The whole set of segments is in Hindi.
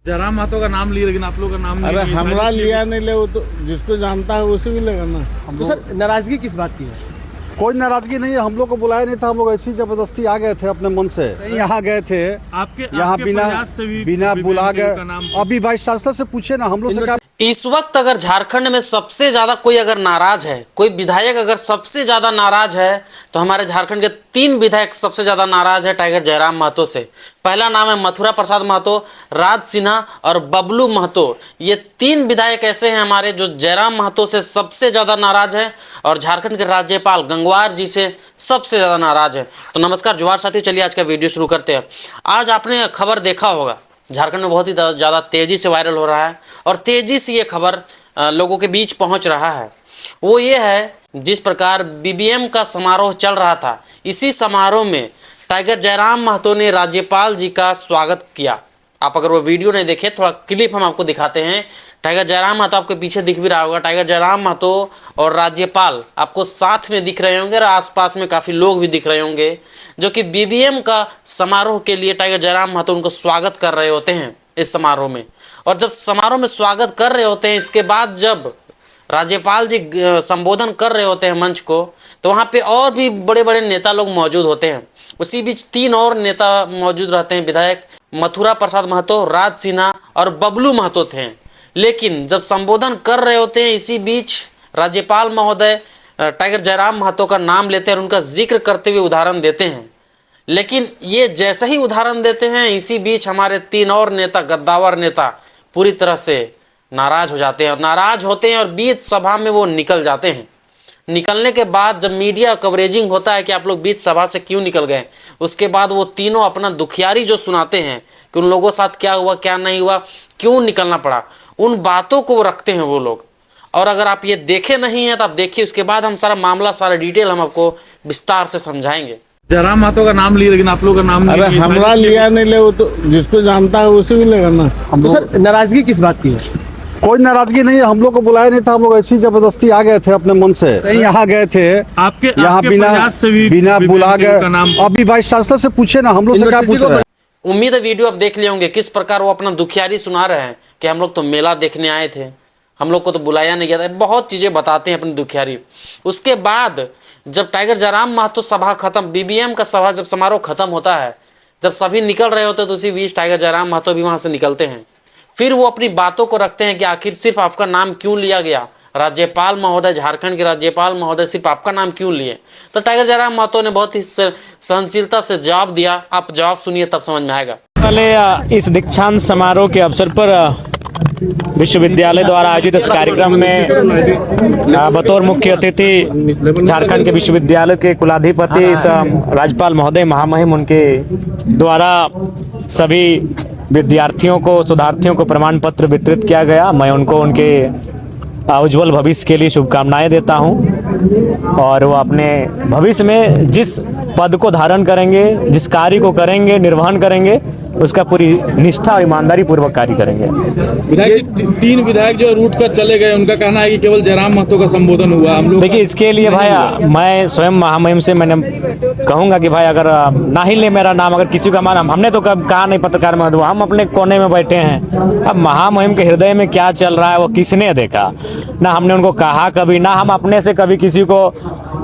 जयराम महतो का नाम लिए लेकिन आप लोग का नाम नहीं। अरे हमरा लिया नहीं ले, वो तो जिसको जानता है उसी भी लेगा ना। तो सर नाराजगी किस बात की है? कोई नाराजगी नहीं है, हम लोग को बुलाया नहीं था, हम लोग ऐसी जबरदस्ती आ गए थे अपने मन से। यहाँ गए थे, यहाँ बिना बुला गए। अभी वाइस चांसलर से पूछे ना, हम लोग से क्या। इस वक्त अगर झारखंड में सबसे ज्यादा कोई अगर नाराज है, कोई विधायक अगर सबसे ज्यादा नाराज है, तो हमारे झारखंड के 3 विधायक सबसे ज्यादा नाराज है टाइगर जयराम महतो से। पहला नाम है मथुरा प्रसाद महतो, राज सिन्हा और बबलू महतो। ये 3 विधायक ऐसे हैं हमारे जो जयराम महतो से सबसे ज्यादा नाराज है और झारखंड के राज्यपाल गंगवार जी से सबसे ज्यादा नाराज है। तो नमस्कार जोहार साथी, चलिए आज का वीडियो शुरू करते हैं। आज आपने खबर देखा होगा, झारखंड में बहुत ही ज़्यादा तेज़ी से वायरल हो रहा है और तेज़ी से ये खबर लोगों के बीच पहुंच रहा है। वो ये है, जिस प्रकार बीबीएम का समारोह चल रहा था, इसी समारोह में टाइगर जयराम महतो ने राज्यपाल जी का स्वागत किया। आप अगर वो वीडियो नहीं देखे, थोड़ा क्लिप हम आपको दिखाते हैं। टाइगर जयराम महतो आपके पीछे दिख भी रहा होगा। टाइगर जयराम महतो और राज्यपाल आपको साथ में दिख रहे होंगे और आसपास में काफ़ी लोग भी दिख रहे होंगे जो कि बीबीएम का समारोह के लिए टाइगर जयराम महतो उनको स्वागत कर रहे होते हैं इस समारोह में। और जब समारोह में स्वागत कर रहे होते हैं, इसके बाद जब राज्यपाल जी संबोधन कर रहे होते हैं मंच को, तो वहाँ पे और भी बड़े बड़े नेता लोग मौजूद होते हैं। उसी बीच 3 और नेता मौजूद रहते हैं, विधायक मथुरा प्रसाद महतो, राज सिन्हा और बबलू महतो थे। लेकिन जब संबोधन कर रहे होते हैं, इसी बीच राज्यपाल महोदय टाइगर जयराम महतो का नाम लेते हैं और उनका जिक्र करते हुए उदाहरण देते हैं। लेकिन ये जैसे ही उदाहरण देते हैं, इसी बीच हमारे 3 और नेता, गद्दावर नेता, पूरी तरह से नाराज हो जाते हैं और नाराज होते हैं और बीच सभा में वो निकल जाते हैं। निकलने के बाद जब मीडिया कवरेजिंग होता है कि आप लोग बीच सभा से क्यों निकल गए, उसके बाद वो तीनों अपना दुखियारी जो सुनाते हैं कि उन लोगों के साथ क्या हुआ क्या नहीं हुआ, क्यों निकलना पड़ा, उन बातों को रखते हैं वो लोग। और अगर आप ये देखे नहीं हैं तो आप देखिए, उसके बाद हम सारा मामला, सारा डिटेल हम आपको विस्तार से समझाएंगे। जयराम महतो का नाम लिए लेकिन आप लोग का नाम नहीं। अरे हमरा लिया नहीं ले, वो तो जिसको जानता है उसी भी लेगा ना। तो सर नाराजगी किस बात की है? कोई नाराजगी नहीं है, हम लोग को बुलाया नहीं था, हम लोग ऐसी जबरदस्ती आ गए थे अपने मन से। यहाँ गए थे, यहाँ बिना बुला गए। अभी वाइस चांसलर से पूछे ना, हम लोग से क्या पूछ रहे हैं। उम्मीद है वीडियो आप देख लिए होंगे, किस प्रकार वो अपना दुखियारी सुना रहे हैं कि हम लोग तो मेला देखने आए थे, हम लोग को तो बुलाया नहीं गया था। बहुत चीज़ें बताते हैं अपनी दुखियारी। उसके बाद जब टाइगर जयराम महतो सभा खत्म, बीबीएम का सभा जब समारोह खत्म होता है, जब सभी निकल रहे होते हैं, तो उसी बीच टाइगर जयराम महतो भी वहाँ से निकलते हैं। फिर वो अपनी बातों को रखते हैं कि आखिर सिर्फ आपका नाम क्यों लिया गया, राज्यपाल महोदय, झारखंड के राज्यपाल महोदय सिर्फ आपका नाम क्यों लिए। तो टाइगर जयराम महतो ने बहुत ही सहनशीलता से जवाब दिया। आप जवाब सुनिए तब समझ में आएगा। पहले इस दीक्षांत समारोह के अवसर पर विश्वविद्यालय द्वारा आयोजित इस कार्यक्रम में बतौर मुख्य अतिथि झारखंड के विश्वविद्यालय के कुलाधिपति राज्यपाल महोदय महामहिम, उनके द्वारा सभी विद्यार्थियों को, शोधार्थियों को प्रमाण पत्र वितरित किया गया। मैं उनको उनके उज्जवल भविष्य के लिए शुभकामनाएं देता हूं और वो अपने भविष्य में जिस पद को धारण करेंगे, जिस कार्य को करेंगे, निर्वहन करेंगे, उसका पूरी निष्ठा और ईमानदारी पूर्वक कार्य करेंगे। विधायक 3 विधायक जो रूट कर चले गए, उनका कहना है कि केवल जयराम महतो का संबोधन हुआ। हम लोग देखिए, इसके लिए भाई मैं स्वयं महामहिम से मैंने कहूँगा कि भाई अगर ना ही ले मेरा नाम, अगर किसी का मान, हमने तो कब कहा नहीं पत्रकार में, हम अपने कोने में बैठे हैं। अब महामहिम के हृदय में क्या चल रहा है वो किसने देखा, ना हमने उनको कहा कभी, ना हम अपने से कभी किसी को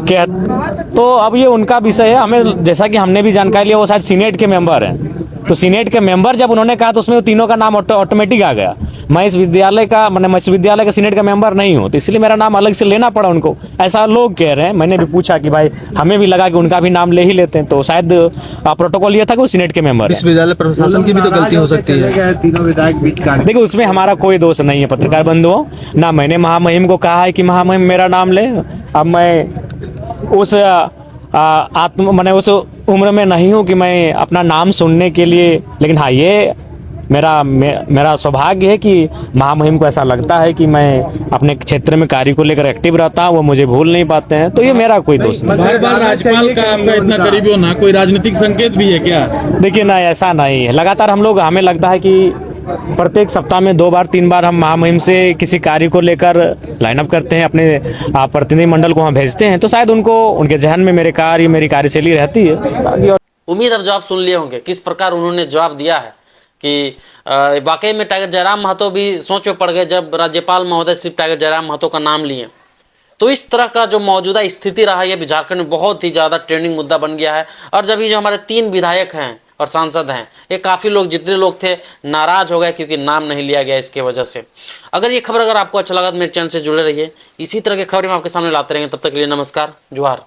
कह। तो अब ये उनका विषय है। हमें, जैसा कि हमने भी जानकारी लिया, वो शायद सीनेट के मेंबर हैं, तो सीनेट के मेंबर जब उन्होंने कहा तो उसमें तीनों का नाम ऑटोमेटिक आ गया। मैं इस विद्यालय का, मैंने विश्वविद्यालय का सीनेट का मेंबर नहीं हूँ, तो इसलिए मेरा नाम अलग से लेना पड़ा उनको, ऐसा लोग कह रहे हैं। मैंने भी पूछा कि भाई, हमें भी लगा कि उनका भी नाम ले ही लेते हैं, तो शायद प्रोटोकॉल ये था कि वो सीनेट के मेंबर है। विश्वविद्यालय प्रशासन की भी तो गलती हो सकती है। तीनों विधायक बीच का देखिए, उसमें हमारा कोई दोष नहीं है पत्रकार बंधुओं। ना मैंने महामहिम को कहा है कि महामहिम मेरा नाम ले। अब मैं उस मैंने उस उम्र में नहीं हूँ कि मैं अपना नाम सुनने के लिए, लेकिन हाँ, ये मेरा सौभाग्य है कि महामहिम को ऐसा लगता है कि मैं अपने क्षेत्र में कार्य को लेकर एक्टिव रहता हूँ, वो मुझे भूल नहीं पाते हैं, तो ये मेरा कोई दोष नहीं। बार-बार राज्यपाल का आपका इतना करीबी होना कोई राजनीतिक संकेत भी है क्या? देखिए ना, ऐसा नहीं है। लगातार हमें लगता है कि प्रत्येक सप्ताह में 2 बार 3 बार हम महामहिम से किसी कार्य को लेकर लाइनअप करते हैं, अपने प्रतिनिधि मंडल को वहाँ भेजते हैं, तो शायद उनके जहन में मेरी कार्यशैली रहती है। उम्मीद अब जवाब सुन लिए होंगे किस प्रकार उन्होंने जवाब दिया है कि वाकई में टाइगर जयराम महतो भी सोच में पड़ गए जब राज्यपाल महोदय सिर्फ टाइगर जयराम महतो का नाम लिए। तो इस तरह का जो मौजूदा स्थिति रहा है ये झारखंड में बहुत ही ज़्यादा ट्रेंडिंग मुद्दा बन गया है। और जब ये जो हमारे 3 विधायक हैं और सांसद हैं, ये काफ़ी लोग जितने लोग थे नाराज हो गए क्योंकि नाम नहीं लिया गया इसके वजह से। अगर ये खबर अगर आपको अच्छा लगा तो मेरे चैनल से जुड़े रहिए, इसी तरह की खबरें हम आपके सामने लाते रहेंगे। तब तक के लिए नमस्कार, जोहार।